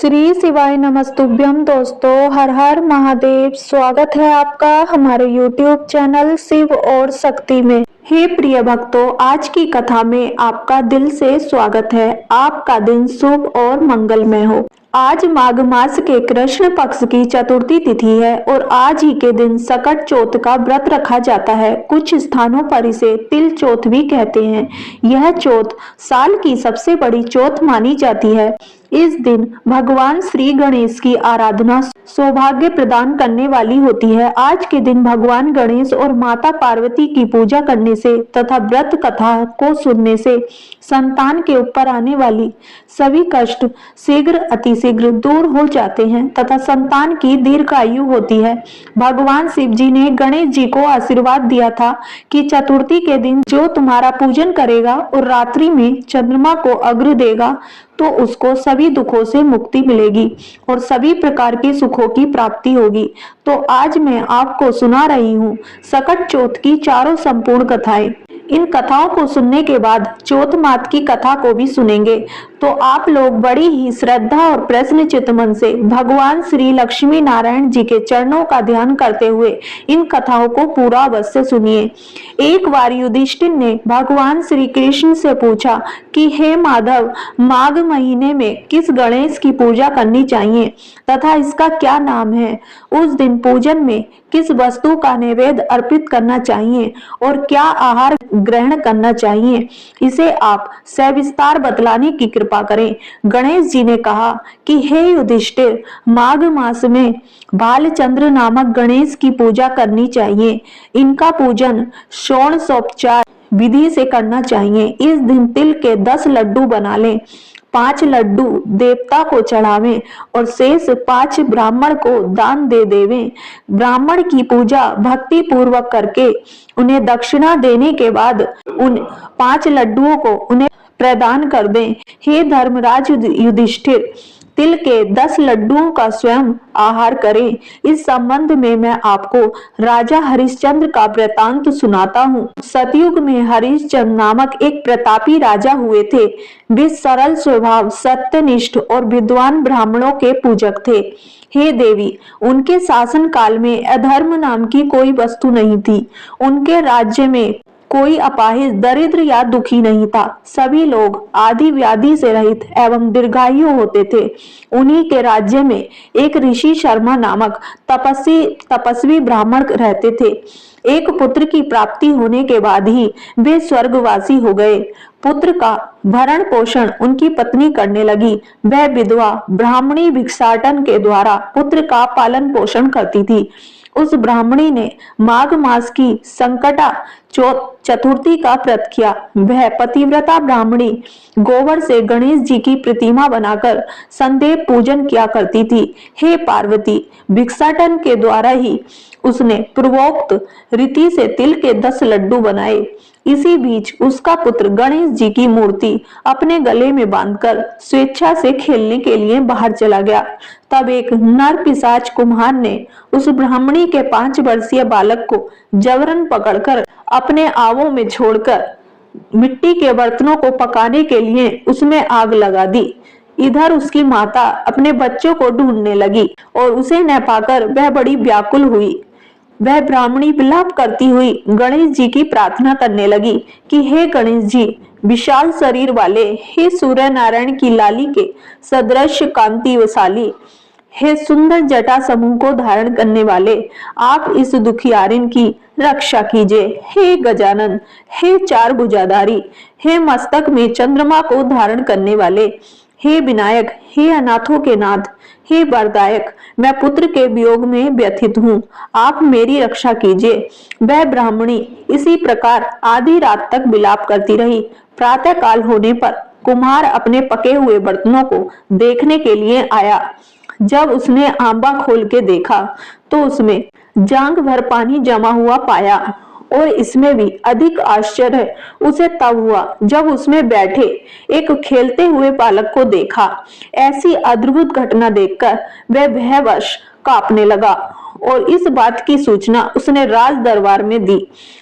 श्री शिवाय नमस्तुभ्यम। दोस्तों, हर हर महादेव। स्वागत है आपका हमारे YouTube चैनल शिव और शक्ति में। हे प्रिय भक्तों, आज की कथा में आपका दिल से स्वागत है। आपका दिन शुभ और मंगलमय हो। आज माघ मास के कृष्ण पक्ष की चतुर्थी तिथि है और आज ही के दिन सकट चौथ का व्रत रखा जाता है। कुछ स्थानों पर इसे तिल चौथ भी कहते हैं। यह चौथ साल की सबसे बड़ी चौथ मानी जाती है। इस दिन भगवान श्री गणेश की आराधना सौभाग्य प्रदान करने वाली होती है। आज के दिन भगवान गणेश और माता पार्वती की पूजा करने से तथा व्रत कथा को सुनने से संतान के ऊपर आने वाली सभी कष्ट शीघ्र अतिशीघ्र दूर हो जाते हैं तथा संतान की दीर्घायु होती है। भगवान शिव जी ने गणेश जी को आशीर्वाद दिया था कि चतुर्थी के दिन जो तुम्हारा पूजन करेगा और रात्रि में चंद्रमा को अर्घ्य देगा तो उसको सभी दुखों से मुक्ति मिलेगी और सभी प्रकार के सुखों की प्राप्ति होगी। तो आज मैं आपको सुना रही हूँ सकट चौथ की चारों संपूर्ण कथाएं। इन कथाओं को सुनने के बाद चौथ मात की कथा को भी सुनेंगे तो आप लोग बड़ी ही श्रद्धा और प्रसन्न चित्त मन से भगवान श्री लक्ष्मी नारायण जी के चरणों का ध्यान करते हुए इन कथाओं को पूरा अवश्य सुनिए। एक बार युधिष्ठिर ने भगवान श्री कृष्ण से पूछा कि हे माधव, माघ महीने में किस गणेश की पूजा करनी चाहिए तथा इसका क्या नाम है? उस दिन पूजन में किस वस्तु का नैवेद्य अर्पित करना चाहिए और क्या आहार ग्रहण करना चाहिए? इसे आप सविस्तार बतलाने की कृपा करें। गणेश जी ने कहा कि हे युधिष्ठिर, माघ मास में बालचंद्र नामक गणेश की पूजा करनी चाहिए। इनका पूजन षोडशोपचार विधि से करना चाहिए। इस दिन तिल के 10 लड्डू बना लें, 5 लड्डू देवता को चढ़ावें और शेष 5 ब्राह्मण को दान दे देवें। ब्राह्मण की पूजा भक्ति पूर्वक करके उन्हें दक्षिणा देने के बाद उन 5 लड्डुओं को उन्हें प्रदान कर दें। हे धर्मराज युधिष्ठिर, तिल के 10 लड्डुओं का स्वयं आहार करें। इस संबंध में मैं आपको राजा हरिश्चंद्र का वृतांत सुनाता हूँ। सतयुग में हरिश्चंद्र नामक एक प्रतापी राजा हुए थे। वे सरल स्वभाव, सत्यनिष्ठ और विद्वान ब्राह्मणों के पूजक थे। हे देवी, उनके शासन काल में अधर्म नाम की कोई वस्तु नहीं थी। उनके राज्य में कोई अपाहिज, दरिद्र या दुखी नहीं था। सभी लोग आदि व्याधि से रहित एवं दीर्घायु होते थे। उन्हीं के राज्य में एक ऋषि शर्मा नामक तपस्वी ब्राह्मण रहते थे। एक पुत्र की प्राप्ति होने के बाद ही वे स्वर्गवासी हो गए। पुत्र का भरण पोषण उनकी पत्नी करने लगी। वह विधवा ब्राह्मणी भिक्षाटन के द्वारा पुत्र का पालन पोषण करती थी। उस ब्राह्मणी ने माघ मास की संकटा चतुर्थी का व्रत किया। वह पतिव्रता ब्राह्मणी गोबर से गणेश जी की प्रतिमा बनाकर संदेव पूजन किया करती थी। हे पार्वती, भिक्षाटन के द्वारा ही उसने पूर्वोक्त रीति से तिल के 10 लड्डू बनाए। इसी बीच उसका पुत्र गणेश जी की मूर्ति अपने गले में बांधकर स्वेच्छा से खेलने के लिए बाहर चला गया। तब एक नर पिशाच कुम्हार ने उस ब्राह्मणी के 5 वर्षीय बालक को जबरन पकड़कर अपने आवों में छोड़कर मिट्टी के बर्तनों को पकाने के लिए उसमें आग लगा दी। इधर उसकी माता अपने बच्चों को ढूंढने लगी और उसे न पाकर वह बड़ी व्याकुल हुई। वह ब्राह्मणी विलाप करती हुई गणेश जी की प्रार्थना करने लगी कि हे गणेश जी, विशाल शरीर वाले, हे सूर्य नारायण की लाली के सदृश कांतिशाली, हे सुंदर जटा समूह को धारण करने वाले, आप इस दुखियारिन की रक्षा कीजिए। हे गजानन, हे 4 भुजाधारी, हे मस्तक में चंद्रमा को धारण करने वाले, हे विनायक, हे अनाथों के नाथ, हे वरदायक, मैं पुत्र के वियोग में व्यथित हूँ, आप मेरी रक्षा कीजिए। वह ब्राह्मणी इसी प्रकार आधी रात तक विलाप करती रही। प्रातः काल होने पर कुम्हार अपने पके हुए बर्तनों को देखने के लिए आया। जब उसने आंबा खोल के देखा तो उसमें जांग भर पानी जमा हुआ पाया और इसमें भी अधिक आश्चर्य उसे तब हुआ जब उसमें बैठे एक खेलते हुए बालक को देखा। ऐसी अद्भुत घटना देखकर वह भयवश कांपने लगा और इस बात की सूचना उसने राज दरबार में दी।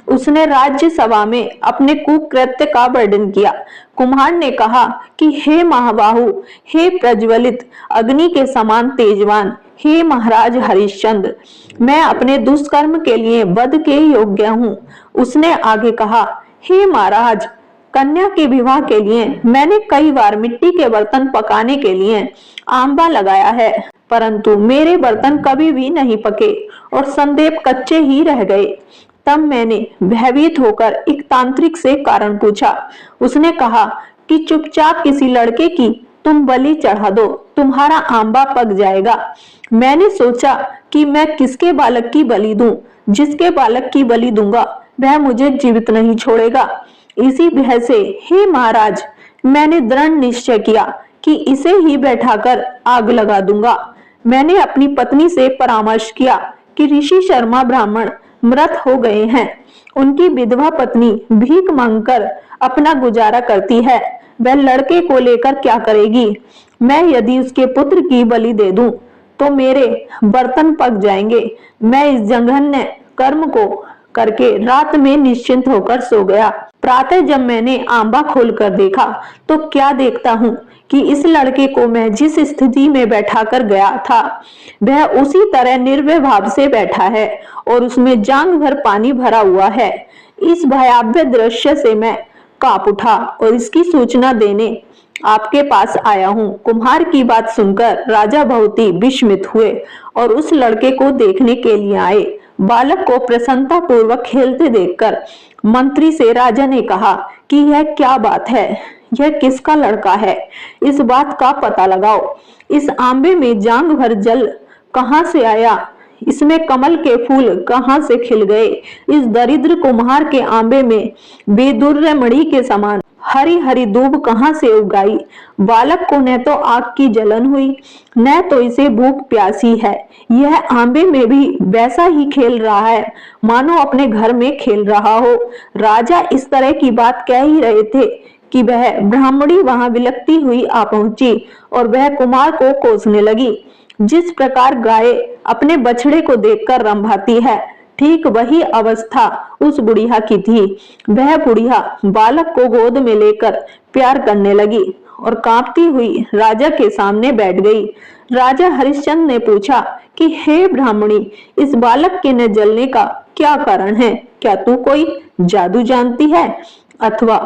उसने राज्य सभा में अपने कुकृत्य का वर्णन किया। कुम्हार ने कहा कि हे महाबाहु, हे प्रज्वलित अग्नि के समान तेजवान, हे महाराज हरिश्चंद्र, मैं अपने दुष्कर्म के लिए वध के योग्य हूँ। उसने आगे कहा, हे महाराज, कन्या के विवाह के लिए मैंने कई बार मिट्टी के बर्तन पकाने के लिए आंबा लगाया है, परंतु मेरे बर्तन कभी भी नहीं पके और संदेप कच्चे ही रह गए। तब मैंने भयभीत होकर एक तांत्रिक से कारण पूछा। उसने कहा कि चुपचाप किसी लड़के की तुम बलि चढ़ा दो, तुम्हारा आंबा पक जाएगा। मैंने सोचा कि मैं किसके बालक की बलि दूं। जिसके बालक की बलि दूंगा वह मुझे जीवित नहीं छोड़ेगा। इसी भय से हे महाराज, मैंने दृढ़ निश्चय किया कि इसे ही बैठाकर आग लगा दूंगा। मैंने अपनी पत्नी से परामर्श किया कि ऋषि शर्मा ब्राह्मण मृत हो गए हैं। उनकी विधवा पत्नी भीख मांगकर अपना गुजारा करती है, वह लड़के को लेकर क्या करेगी। मैं यदि उसके पुत्र की बलि दे दूं तो मेरे बर्तन पक जाएंगे। मैं इस जघन्य कर्म को करके रात में निश्चिंत होकर सो गया। प्रातः जब मैंने आंबा खोलकर देखा तो क्या देखता हूँ कि इस लड़के को मैं जिस स्थिति में बैठा कर गया था वह उसी तरह निर्भय भाव से बैठा है और उसमें जांग भर पानी भरा हुआ है। इस भयावह दृश्य से मैं कांप उठा और इसकी सूचना देने आपके पास आया हूँ। कुम्हार की बात सुनकर राजा बहुत ही विस्मित हुए और उस लड़के को देखने के लिए आए। बालक को प्रसन्नता पूर्वक खेलते देखकर मंत्री से राजा ने कहा कि यह क्या बात है, यह किसका लड़का है, इस बात का पता लगाओ। इस आंबे में जांग भर जल कहाँ से आया, इसमें कमल के फूल कहाँ से खिल गए। इस दरिद्र कुम्हार के आंबे में बेदुर्य मणि के समान हरी हरी दूब कहाँ से उगाई। बालक को न तो आग की जलन हुई न तो इसे भूख प्यासी है। यह आंबे में भी वैसा ही खेल रहा है मानो अपने घर में खेल रहा हो। राजा इस तरह की बात कह ही रहे थे कि वह ब्राह्मणी वहां विलकती हुई आ पहुंची और वह कुमार को कोसने लगी। जिस प्रकार गाय अपने बछड़े को देखकर रंभाती है, ठीक वही अवस्था उस बुढ़िया की थी। वह बुढ़िया बालक को गोद में लेकर प्यार करने लगी और कांपती हुई राजा के सामने बैठ गई। राजा हरिश्चंद्र ने पूछा कि हे ब्राह्मणी, इस बालक के न जलने का क्या कारण है? क्या तू कोई जादू जानती है अथवा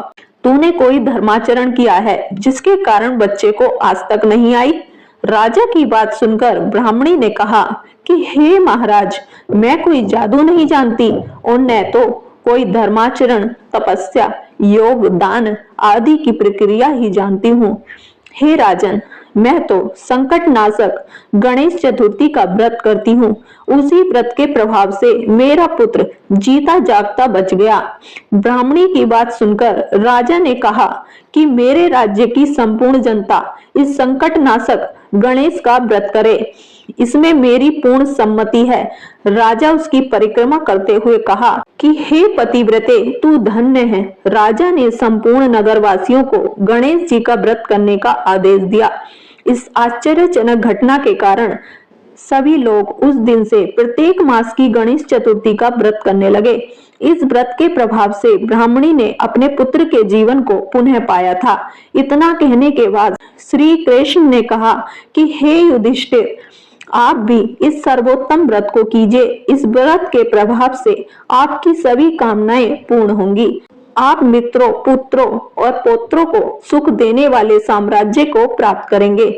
तूने कोई धर्माचरण किया है जिसके कारण बच्चे को आज तक नहीं आई? राजा की बात सुनकर ब्राह्मणी ने कहा कि हे महाराज, मैं कोई जादू नहीं जानती और न तो कोई धर्माचरण, तपस्या, योग, दान आदि की प्रक्रिया ही जानती हूँ। हे राजन, मैं तो संकट नाशक गणेश चतुर्थी का व्रत करती हूँ। उसी व्रत के प्रभाव से मेरा पुत्र जीता जागता बच गया। ब्राह्मणी की बात सुनकर राजा ने कहा कि मेरे राज्य की संपूर्ण जनता इस संकट नाशक गणेश का व्रत करे, इसमें मेरी पूर्ण सम्मति है। राजा उसकी परिक्रमा करते हुए कहा कि हे पतिव्रते, तू धन्य है। राजा ने संपूर्ण नगरवासियों को गणेश जी का व्रत करने का आदेश दिया। इस आश्चर्यजनक घटना के कारण सभी लोग उस दिन से प्रत्येक मास की गणेश चतुर्थी का व्रत करने लगे। इस व्रत के प्रभाव से ब्राह्मणी ने अपने पुत्र के जीवन को पुनः पाया था। इतना कहने के बाद श्री कृष्ण ने कहा कि हे युधिष्ठिर, आप भी इस सर्वोत्तम व्रत को कीजिए। इस व्रत के प्रभाव से आपकी सभी कामनाएं पूर्ण होंगी। आप मित्रों, पुत्रों और पौत्रों को सुख देने वाले साम्राज्य को प्राप्त करेंगे।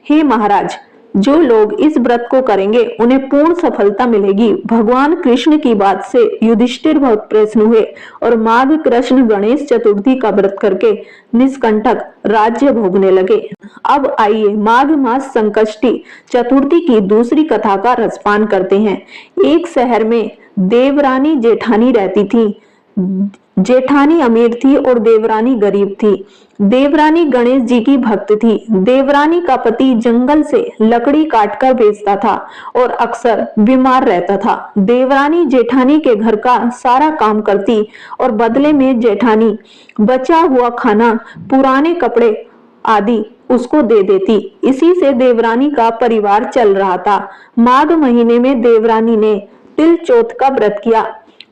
हे महाराज, जो लोग इस व्रत को करेंगे उन्हें पूर्ण सफलता मिलेगी। भगवान कृष्ण की बात से युधिष्ठिर बहुत प्रसन्न हुए और माघ कृष्ण गणेश चतुर्थी का व्रत करके निष्कंटक राज्य भोगने लगे। अब आइए माघ मास संकष्टी चतुर्थी की दूसरी कथा का रसपान करते हैं। एक शहर में देवरानी जेठानी रहती थी। जेठानी अमीर थी और देवरानी गरीब थी। देवरानी गणेश जी की भक्त थी। देवरानी का पति जंगल से लकड़ी काटकर बेचता था और अक्सर बीमार रहता था। देवरानी जेठानी के घर का सारा काम करती और बदले में जेठानी बचा हुआ खाना, पुराने कपड़े आदि उसको दे देती। इसी से देवरानी का परिवार चल रहा था। माघ महीने में देवरानी ने तिल चौथ का व्रत किया।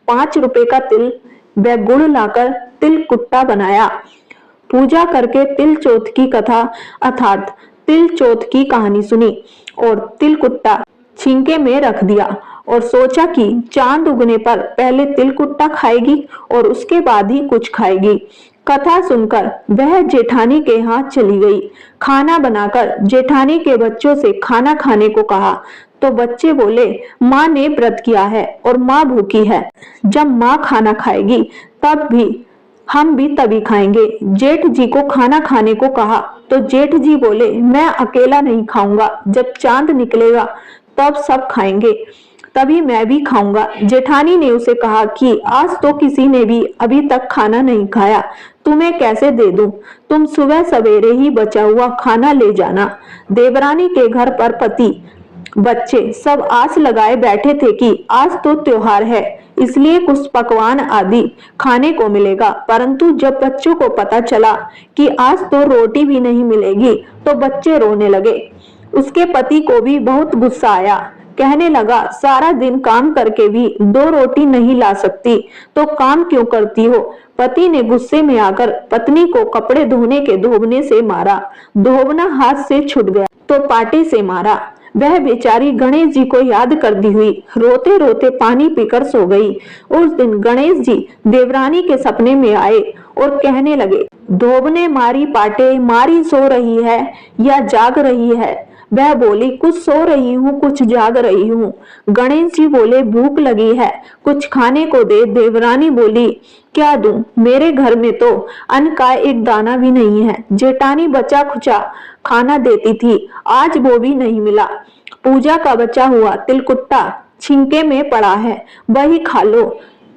5 रुपए का तिल व गुड़ लाकर तिल कुट्टा बनाया। पूजा करके तिल चौथ की कथा अर्थात तिल चौथ की कहानी सुनी और तिल कुट्टा छिंके में रख दिया और सोचा कि चांद उगने पर पहले तिल कुट्टा खाएगी और उसके बाद ही कुछ खाएगी। कथा सुनकर वह जेठानी के यहाँ चली गई। खाना बनाकर जेठानी के बच्चों से खाना खाने को कहा तो बच्चे बोले, माँ ने व्रत किया है और माँ भूखी है। जब माँ खाना खाएगी तब भी हम भी तभी खाएंगे। जेठ जी को खाना खाने को कहा तो जेठ जी बोले, मैं अकेला नहीं खाऊंगा, जब चांद निकलेगा तब सब खाएंगे, तभी मैं भी खाऊंगा। जेठानी ने उसे कहा कि आज तो किसी ने भी अभी तक खाना नहीं खाया, तुम्हें कैसे दे दूं? तुम सुबह सवेरे ही बचा हुआ खाना ले जाना। देवरानी के घर पर पति बच्चे सब आस लगाए बैठे थे कि आज तो त्योहार है, इसलिए कुछ पकवान आदि खाने को मिलेगा। परंतु जब बच्चों को पता चला कि आज तो रोटी भी नहीं मिलेगी तो बच्चे रोने लगे। उसके पति को भी बहुत गुस्सा आया। कहने लगा, सारा दिन काम करके भी 2 रोटी नहीं ला सकती तो काम क्यों करती हो? पति ने गुस्से में आकर पत्नी को कपड़े धोने के धोबने से मारा। धोबना हाथ से छूट गया तो पाटे से मारा। वह बेचारी गणेश जी को याद करती हुई रोते रोते पानी पीकर सो गई। उस दिन गणेश जी देवरानी के सपने में आए और कहने लगे, धोबने मारी पाटे, मारी सो रही है या जाग रही है? वह बोली, कुछ सो रही हूँ, कुछ जाग रही हूँ। गणेश जी बोले, भूख लगी है, कुछ खाने को दे। देवरानी बोली, क्या दूं? मेरे घर में तो अन्न का एक दाना भी नहीं है। जेठानी बचा खुचा खाना देती थी, आज वो भी नहीं मिला। पूजा का बचा हुआ तिलकुट्टा छिंके में पड़ा है, वही खा लो।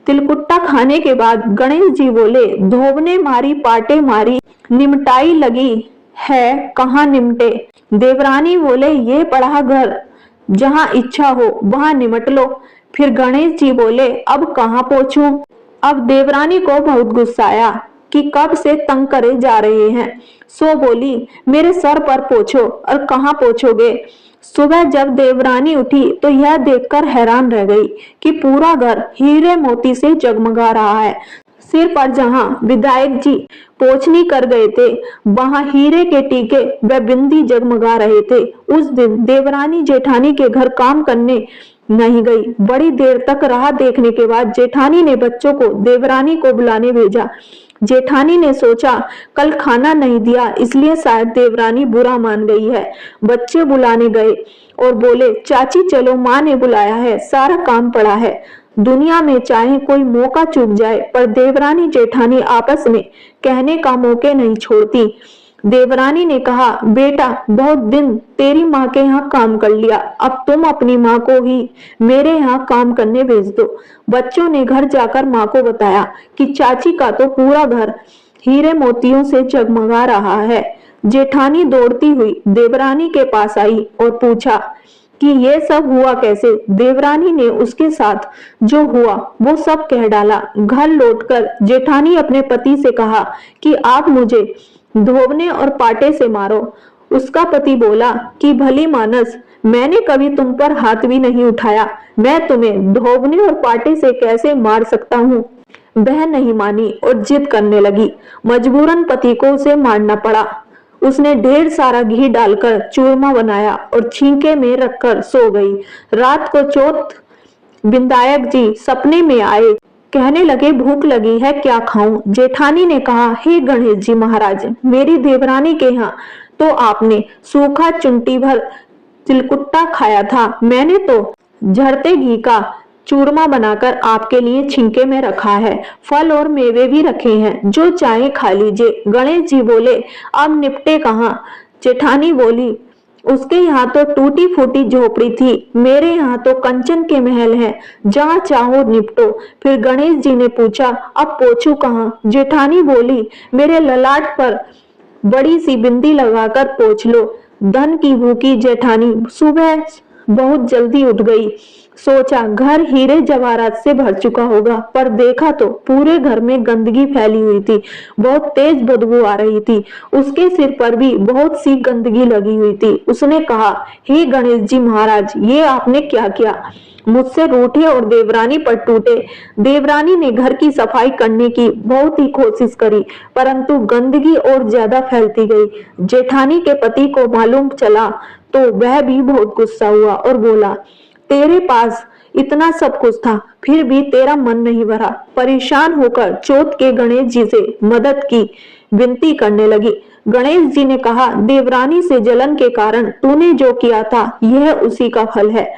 तिलकुट्टा खाने के बाद गणेश जी बोले, धोबने मारी पाटे मारी, निमटाई लगी है कहाँ निमटे? देवरानी बोले, ये पड़ा घर, जहाँ इच्छा हो वहां निमट लो। फिर गणेश जी बोले, अब कहाँ पहुंचूं? अब देवरानी को बहुत गुस्सा आया कि कब से तंग करे जा रहे हैं, सो बोली, मेरे सर पर पोछो। और कहाँ पोछोगे? सुबह जब देवरानी उठी तो यह देखकर हैरान रह गई कि पूरा घर हीरे मोती से जगमगा रहा है। सिर पर जहां विधायक जी पोछनी कर गए थे वहां हीरे के टीके व बिंदी जगमगा रहे थे। उस दिन देवरानी जेठानी के घर काम करने नहीं गई। बड़ी देर तक राह देखने के बाद जेठानी ने बच्चों को देवरानी को बुलाने भेजा। जेठानी ने सोचा कल खाना नहीं दिया इसलिए शायद देवरानी बुरा मान गई है। बच्चे बुलाने गए और बोले, चाची चलो, माँ ने बुलाया है, सारा काम पड़ा है। दुनिया में चाहे कोई मौका चूक जाए पर देवरानी जेठानी आपस में कहने का मौके नहीं छोड़ती। देवरानी ने कहा, बेटा बहुत दिन तेरी माँ के यहाँ काम कर लिया, अब तुम अपनी माँ को ही मेरे यहाँ काम करने भेज दो। बच्चों ने घर जाकर माँ को बताया कि चाची का तो पूरा घर हीरे मोतियों से जगमगा रहा है। जेठानी दौड़ती हुई देवरानी के पास आई और पूछा कि ये सब हुआ कैसे? देवरानी ने उसके साथ जो हुआ वो सब कह डाला। घर लौटकर जेठानी अपने पति से कहा कि आप मुझे धोबने और पाटे से मारो। उसका पति बोला कि भली मानस, मैंने कभी तुम पर हाथ भी नहीं उठाया, मैं तुम्हें धोबने और पाटे से कैसे मार सकता हूँ? वह नहीं मानी और जिद करने लगी। मजबूरन पति को उसे मारना पड़ा। उसने ढेर सारा घी डालकर चूरमा बनाया और छींके में रखकर सो गई। रात को चौथ विधायक जी सपने में आए, कहने लगे, भूख लगी है, क्या खाऊं? जेठानी ने कहा, हे गणेश जी महाराज, मेरी देवरानी के यहाँ तो आपने सूखा चुंटी भर तिलकुट्टा खाया था, मैंने तो झरते घी का चूरमा बनाकर आपके लिए छिंके में रखा है, फल और मेवे भी रखे हैं, जो चाहे खा लीजिए। गणेश जी बोले, अब निपटे कहाँ? जेठानी बोली, उसके यहाँ तो टूटी फूटी झोपड़ी थी, मेरे यहाँ तो कंचन के महल हैं, जहाँ चाहो निपटो। फिर गणेश जी ने पूछा, अब पोछू कहाँ? जेठानी बोली, मेरे ललाट पर बड़ी सी बिंदी लगाकर पोछ लो। धन की भूखी जेठानी सुबह बहुत जल्दी उठ गई। सोचा घर हीरे जवाहरात से भर चुका होगा, पर देखा तो पूरे घर में गंदगी फैली हुई थी। बहुत तेज बदबू आ रही थी। उसके सिर पर भी बहुत सी गंदगी लगी हुई थी। उसने कहा, हे गणेश जी महाराज, ये आपने क्या किया? मुझसे रूठे और देवरानी पर टूटे। देवरानी ने घर की सफाई करने की बहुत ही कोशिश करी, परंतु गंदगी और ज्यादा फैलती गई। जेठानी के पति को मालूम चला तो वह भी बहुत गुस्सा हुआ और बोला, तेरे पास इतना सब कुछ था, फिर भी तेरा मन नहीं भरा। परेशान होकर चौथ के गणेश जी से मदद की विनती करने लगी। गणेश जी ने कहा, देवरानी से जलन के कारण तूने जो किया था, यह उसी का फल है।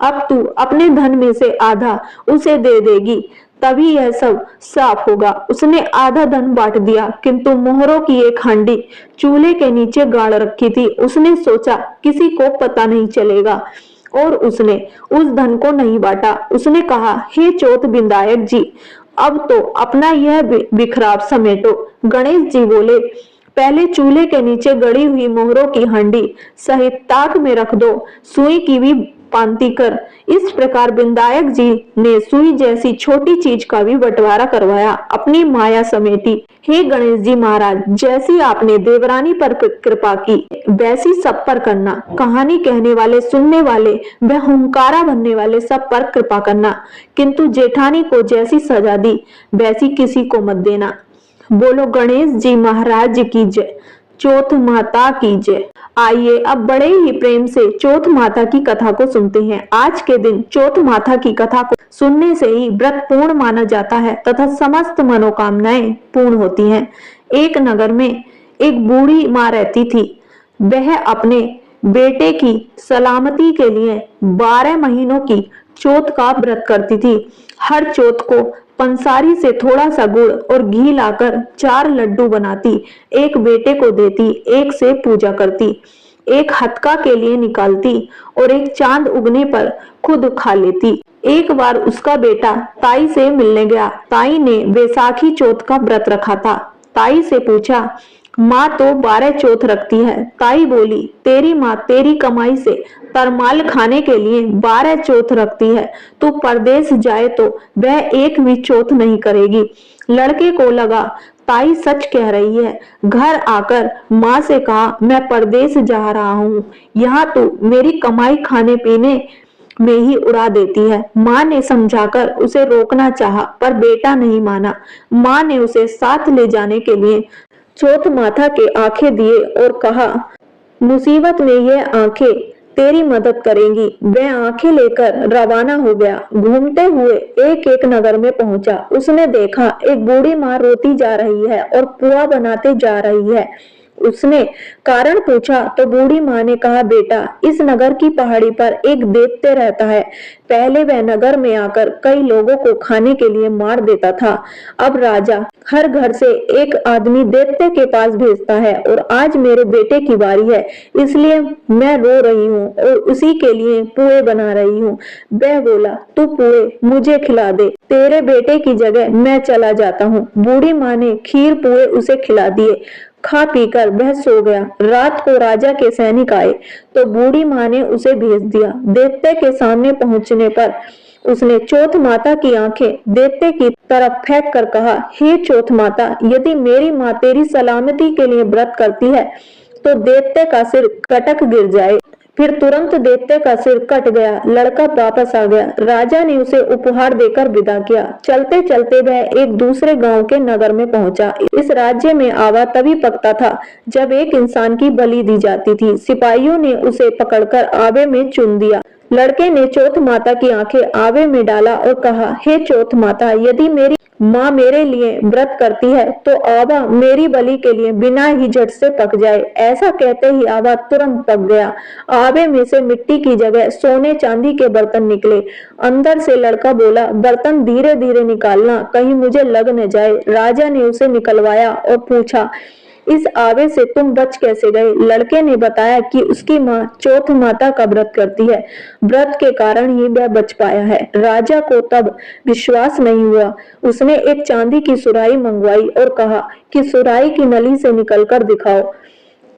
अब तू अपने धन में से आधा उसे दे देगी, तभी यह सब साफ होगा। उसने आधा धन बांट दिया, किंतु मोहरों की एक हांडी चूल्हे के नीचे गाड़ रखी थी। उसने सोचा किसी को पता नहीं चलेगा, और उसने उस धन को नहीं बांटा। उसने कहा, हे चौथ विधायक जी, अब तो अपना यह बिखराव समेटो। गणेश जी बोले, पहले चूल्हे के नीचे गड़ी हुई मोहरों की हांडी सहित ताक में रख दो, सुई की भी पांति कर। इस प्रकार विधायक जी ने सुई जैसी छोटी चीज का भी बंटवारा करवाया, अपनी माया समेटी। हे गणेश जी महाराज, जैसी आपने देवरानी पर कृपा की, वैसी सब पर करना। कहानी कहने वाले, सुनने वाले व हुंकारा बनने वाले सब पर कृपा करना, किंतु जेठानी को जैसी सजा दी वैसी किसी को मत देना। बोलो गणेश जी महाराज की जय, चौथ माता की जय। आइए अब बड़े ही प्रेम से चौथ माता की कथा को सुनते हैं। आज के दिन चौथ माता की कथा को सुनने से ही व्रत पूर्ण माना जाता है तथा समस्त मनोकामनाएं पूर्ण होती हैं। एक नगर में एक बूढ़ी माँ रहती थी। वह अपने बेटे की सलामती के लिए 12 महीनों की चौथ का व्रत करती थी। हर चौथ को पंसारी से थोड़ा सा गुड़ और घी लाकर 4 लड्डू बनाती, एक बेटे को देती, एक से पूजा करती, एक हथका के लिए निकालती और एक चांद उगने पर खुद खा लेती। एक बार उसका बेटा ताई से मिलने गया। ताई ने वैसाखी चौथ का व्रत रखा था। ताई से पूछा, माँ तो 12 चौथ रखती है। ताई बोली, तेरी माँ तेरी कमाई से तरमाल खाने के लिए 12 चौथ रखती है। तू परदेश जाए तो वह एक भी चौथ नहीं करेगी। लड़के को लगा ताई सच कह रही है। घर आकर माँ से कहा, मैं परदेश जा रहा हूँ, यहाँ तो मेरी कमाई खाने पीने में ही उड़ा देती है। माँ ने समझाकर उसे रोकना चाहा, पर बेटा नहीं माना। माँ ने उसे साथ ले जाने के लिए चौथ माता के आंखें दिए और कहा, मुसीबत में ये आंखें तेरी मदद करेंगी। वह आंखें लेकर रवाना हो गया। घूमते हुए एक एक नगर में पहुंचा। उसने देखा एक बूढ़ी माँ रोती जा रही है और पुआ बनाते जा रही है। उसने कारण पूछा तो बूढ़ी माँ ने कहा, बेटा, इस नगर की पहाड़ी पर एक दैत्य रहता है। पहले वह नगर में आकर कई लोगों को खाने के लिए मार देता था। अब राजा हर घर से एक आदमी दैत्य के पास भेजता है और आज मेरे बेटे की बारी है, इसलिए मैं रो रही हूँ और उसी के लिए पुए बना रही हूँ। वह बोला, तू पुए मुझे खिला दे, तेरे बेटे की जगह मैं चला जाता हूँ। बूढ़ी माँ ने खीर पुए उसे खिला दिए। खा पीकर वह सो गया। रात को राजा के सैनिक आए तो बूढ़ी माँ ने उसे भेज दिया। दैत्य के सामने पहुंचने पर उसने चौथ माता की आंखें दैत्य की तरफ फेंक कर कहा, हे चौथ माता, यदि मेरी माँ तेरी सलामती के लिए व्रत करती है तो दैत्य का सिर कटक गिर जाए। फिर तुरंत दैत्य का सिर कट गया। लड़का वापस आ गया। राजा ने उसे उपहार देकर विदा किया। चलते चलते वह एक दूसरे गांव के नगर में पहुंचा। इस राज्य में आवा तभी पकता था जब एक इंसान की बलि दी जाती थी। सिपाहियों ने उसे पकड़कर आवे में चुन दिया। लड़के ने चौथ माता की आंखें आवे में डाला और कहा, हे चौथ माता, यदि मेरी माँ मेरे लिए व्रत करती है तो आवा मेरी बलि के लिए बिना ही झट से पक जाए। ऐसा कहते ही आवा तुरंत पक गया। आवे में से मिट्टी की जगह सोने चांदी के बर्तन निकले। अंदर से लड़का बोला, बर्तन धीरे धीरे निकालना, कहीं मुझे लग न जाए। राजा ने उसे निकलवाया और पूछा, इस आवे से तुम बच कैसे गए? लड़के ने बताया कि उसकी माँ चौथ माता का व्रत करती है, व्रत के कारण ही वह बच पाया है। राजा को तब विश्वास नहीं हुआ। उसने एक चांदी की सुराही मंगवाई और कहा कि सुराही की नली से निकलकर दिखाओ।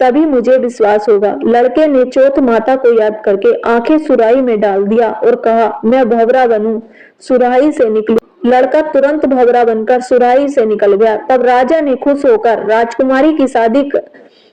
तभी मुझे विश्वास होगा। लड़के ने चौथ माता को याद करके आंखें सुराही में डाल दिया और कहा, मैं भंवरा बनूं। सुराही से निकली। लड़का तुरंत भंवरा बनकर सुराही से निकल गया। तब राजा ने खुश होकर राजकुमारी की शादी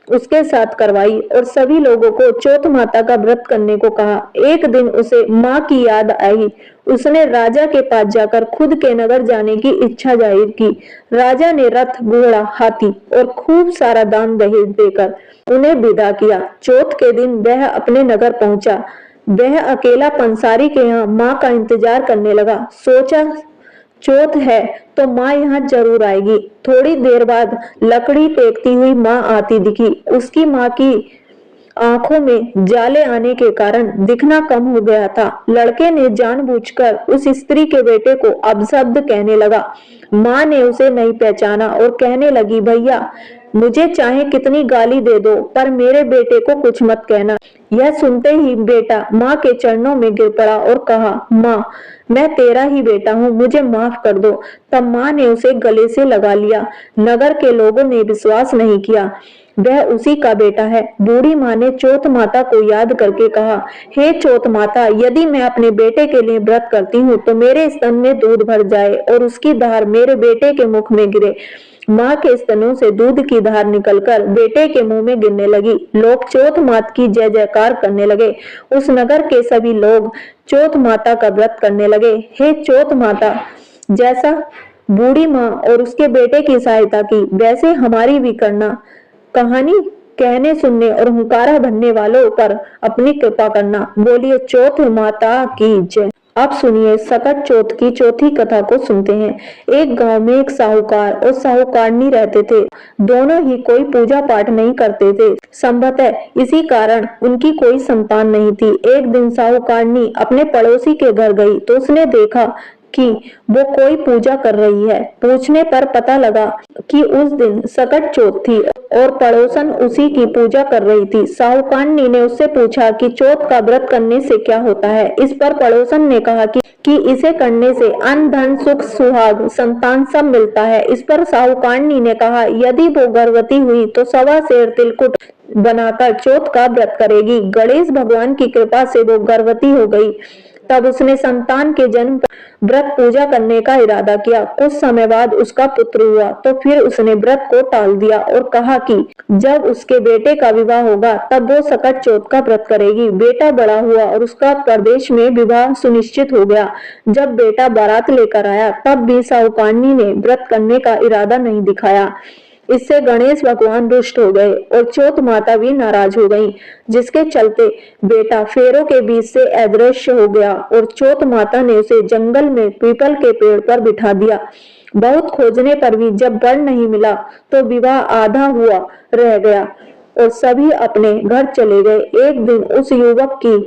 उसके साथ करवाई और सभी लोगों को चौथ माता का व्रत करने को कहा। एक दिन उसे माँ की याद आई। उसने राजा के पास जाकर खुद के नगर जाने की इच्छा जाहिर की। राजा ने रथ, घोड़ा, हाथी और खूब सारा दान दहेज देकर उन्हें विदा किया। चौथ के दिन वह अपने नगर पहुंचा। वह अकेला पंसारी के यहाँ माँ का इंतजार करने लगा। सोचा चौथ है तो माँ यहाँ जरूर आएगी। थोड़ी देर बाद लकड़ी टेकती हुई माँ आती दिखी। उसकी माँ की आंखों में जाले आने के कारण दिखना कम हो गया था। लड़के ने जानबूझकर उस स्त्री के बेटे को अपशब्द कहने लगा। माँ ने उसे नहीं पहचाना और कहने लगी, भैया मुझे चाहे कितनी गाली दे दो पर मेरे बेटे को कुछ मत कहना। यह सुनते ही बेटा माँ के चरणों में गिर पड़ा और कहा, माँ मैं तेरा ही बेटा हूँ, मुझे माफ कर दो। तब माँ ने उसे गले से लगा लिया। नगर के लोगों ने विश्वास नहीं किया वह उसी का बेटा है। बूढ़ी माँ ने चौथ माता को याद करके कहा, हे चौथ माता, यदि मैं अपने बेटे के लिए व्रत करती हूँ तो मेरे स्तन में दूध भर जाए और उसकी धार मेरे बेटे के मुख में गिरे। माँ के स्तनों से दूध की धार निकलकर बेटे के मुंह में गिरने लगी। लोग चौथ माता की जय जयकार करने लगे। उस नगर के सभी लोग चौथ माता का व्रत करने लगे। हे चौथ माता, जैसा बूढ़ी माँ और उसके बेटे की सहायता की वैसे हमारी भी करना। कहानी कहने, सुनने और हुंकारा भरने वालों पर अपनी कृपा करना। बोलिए चौथ माता की जय। अब सुनिए सकट चौथ की चौथी कथा को सुनते हैं। एक गांव में एक साहूकार और साहूकारनी रहते थे। दोनों ही कोई पूजा पाठ नहीं करते थे। संभवतः इसी कारण उनकी कोई संतान नहीं थी। एक दिन साहूकारनी अपने पड़ोसी के घर गई तो उसने देखा कि वो कोई पूजा कर रही है। पूछने पर पता लगा कि उस दिन सकट चौथ थी और पड़ोसन उसी की पूजा कर रही थी। साहूकारनी ने उससे पूछा कि चौथ का व्रत करने से क्या होता है। इस पर पड़ोसन ने कहा कि इसे करने से अन्न, धन, सुख, सुहाग, संतान सब मिलता है। इस पर साहूकारनी ने कहा, यदि वो गर्भवती हुई तो 1.25 सेर तिलकुट बनाकर चौथ का व्रत करेगी। गणेश भगवान की कृपा से वो गर्भवती हो गई। तब उसने संतान के जन्म पर व्रत पूजा करने का इरादा किया। कुछ समय बाद उसका पुत्र हुआ तो फिर उसने व्रत को टाल दिया और कहा कि जब उसके बेटे का विवाह होगा तब वो सकट चौथ का व्रत करेगी। बेटा बड़ा हुआ और उसका प्रदेश में विवाह सुनिश्चित हो गया। जब बेटा बारात लेकर आया तब भी साहूकारनी ने व्रत करने का इरादा नहीं दिखाया। इससे गणेश भगवान रुष्ट हो गए और चौथ माता भी नाराज हो गईं, जिसके चलते बेटा फेरों के बीच से अदृश्य हो गया और चौथ माता ने उसे जंगल में पीपल के पेड़ पर बिठा दिया। बहुत खोजने पर भी जब वर नहीं मिला तो विवाह आधा हुआ रह गया और सभी अपने घर चले गए। एक दिन उस युवक की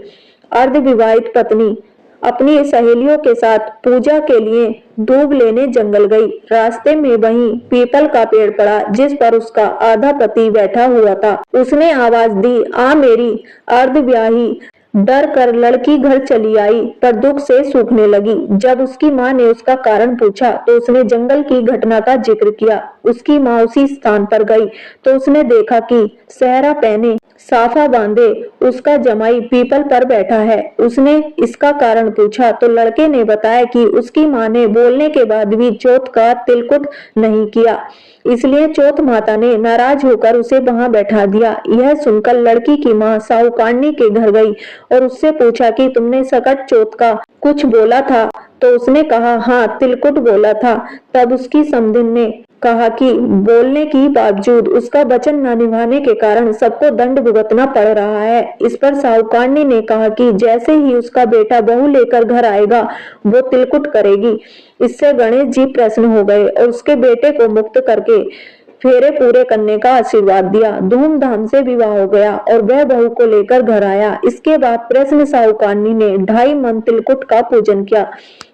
अर्धविवाहित पत्नी अपनी सहेलियों के साथ पूजा के लिए दूब लेने जंगल गई। रास्ते में वहीं पीपल का पेड़ पड़ा जिस पर उसका आधा पति बैठा हुआ था। उसने आवाज दी, आ मेरी अर्धव्याही। डर कर लड़की घर चली आई पर दुख से सूखने लगी। जब उसकी माँ ने उसका कारण पूछा तो उसने जंगल की घटना का जिक्र किया। उसकी माँ उसी स्थान पर गई तो उसने देखा कि सेहरा पहने, साफा बांधे उसका जमाई पीपल पर बैठा है। उसने इसका कारण पूछा तो लड़के ने बताया कि उसकी माँ ने बोलने के बाद भी चौथ का तिलकुट नहीं किया, इसलिए चौथ माता ने नाराज होकर उसे वहां बैठा दिया। यह सुनकर लड़की की माँ साहूकारनी के घर गई और उससे पूछा कि तुमने सकट चौथ का कुछ बोला था? तो उसने कहा, हाँ तिलकुट बोला था। तब उसकी समधिन ने कहा कि बोलने के बावजूद उसका वचन न निभाने के कारण सबको दंड भुगतना पड़ रहा है। इस पर साहूकारनी ने कहा कि जैसे ही उसका बेटा बहू लेकर घर आएगा वो तिलकुट करेगी। इससे गणेश जी प्रसन्न हो गए और उसके बेटे को मुक्त करके फेरे पूरे करने का आशीर्वाद दिया। धूमधाम से विवाह हो गया और वह बहू को लेकर घर आया। इसके बाद प्रसन्न साहूकारनी ने 2.5 मन तिलकुट का पूजन किया।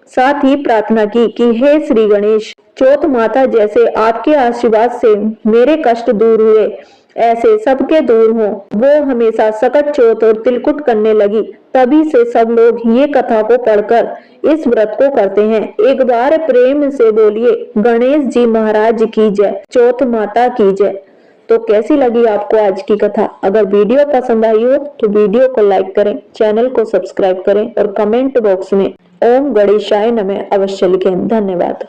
साथ ही प्रार्थना की कि हे श्री गणेश, चौथ माता जैसे आपके आशीर्वाद से मेरे कष्ट दूर हुए ऐसे सबके दूर हो। वो हमेशा सकट चौथ और तिलकुट करने लगी। तभी से सब लोग ये कथा को पढ़कर इस व्रत को करते हैं। एक बार प्रेम से बोलिए गणेश जी महाराज की जय, चौथ माता की जय। तो कैसी लगी आपको आज की कथा? अगर वीडियो पसंद आई हो तो वीडियो को लाइक करें, चैनल को सब्सक्राइब करें और कमेंट बॉक्स में ओम गणेशाय नमः अवश्य लिखें। धन्यवाद।